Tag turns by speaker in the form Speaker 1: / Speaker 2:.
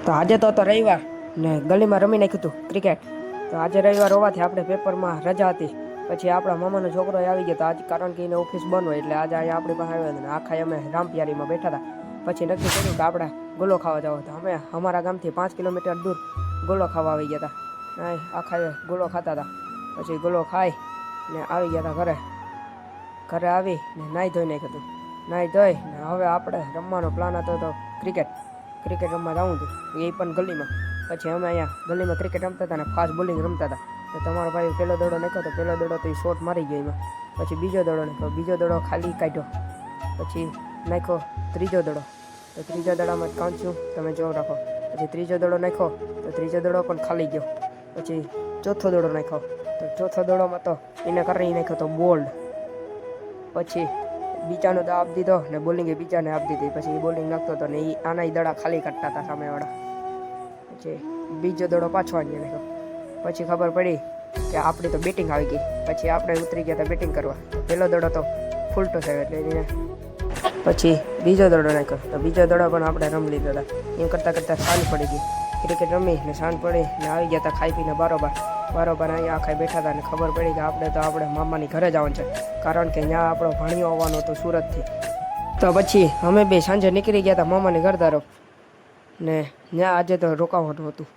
Speaker 1: તો આજે તો રવિવાર ને ગલીમાં રમી નાખ્યું હતું ક્રિકેટ. તો આજે રવિવાર હોવાથી આપણે પેપરમાં રજા હતી. પછી આપણા મામાનો છોકરો આવી ગયો તો આજ કારણ કે એને ઓફિસ બંધ હોય એટલે આજે અહીંયા આપણી પાસે આવ્યો ને આખા અમે રામપિયારીમાં બેઠા હતા. પછી નક્કી કર્યું કે આપણે ગોલો ખાવા જાવ. તો અમે અમારા ગામથી 5 કિલોમીટર દૂર ગોલો ખાવા આવી ગયા હતા. આખા ગોલો ખાતા હતા. પછી ગોલો ખાઈ ને આવી ગયા હતા ઘરે. ઘરે આવી ને નાહી ધોઈ નાખ્યું હતું. નાહી ધોઈ ને હવે આપણે રમવાનો પ્લાન હતો તો ક્રિકેટ રમવા જવું હતું એ પણ ગલીમાં. પછી અમે અહીંયા ગલીમાં ક્રિકેટ રમતા હતા ને ફાસ્ટ બોલિંગ રમતા હતા. તો તમારો ભાઈ પહેલો દડો નાખ્યો તો પહેલો દડો તો એ શોટ મારી ગયો એમાં. પછી બીજો દડો નાખ્યો, બીજો દડો ખાલી કાઢ્યો. પછી નાખ્યો ત્રીજો દડો, તો ત્રીજા દડામાં જ કાંચ્યું તમે જોઈ રાખો. પછી ત્રીજો દડો નાખ્યો તો ત્રીજો દડો પણ ખાલી ગયો. પછી ચોથો દડો નાખ્યો તો ચોથો દડોમાં તો એને કરી નાખ્યો તો બોલ્ડ. પછી બીજાનો દા આપી દીધો ને બોલિંગ એ બીજાને આપી દીધી. પછી એ બોલિંગ નાખતો હતો ને એ આના દડા ખાલી કાઢતા હતા સામેવાળા. પછી બીજો દડો પાછો આની નાખ્યો. પછી ખબર પડી કે આપણી તો બેટિંગ આવી ગઈ. પછી આપણે ઉતરી ગયા હતા બેટિંગ કરવા. પહેલો દડો તો ફૂલટો થયો એટલે એને પછી બીજો દડો નાખ્યો તો બીજો દડો પણ આપણે રમી લીધો હતા. એમ કરતાં સાંજ પડી ગઈ. ક્રિકેટ રમી ને સાંજ પડી ને આવી ગયા હતા ખાઈ પીને બરોબર અહીંયા આખા બેઠા હતા ને ખબર પડી કે આપણે મામાની ઘરે જવાનું છે. કારણ કે ત્યાં આપણો ભાણિયો આવવાનો હતો સુરતથી. તો પછી અમે બે સાંજે નીકળી ગયા હતા મામાની ઘર તરફ ને ત્યાં આજે તો રોકાવાનું હતું.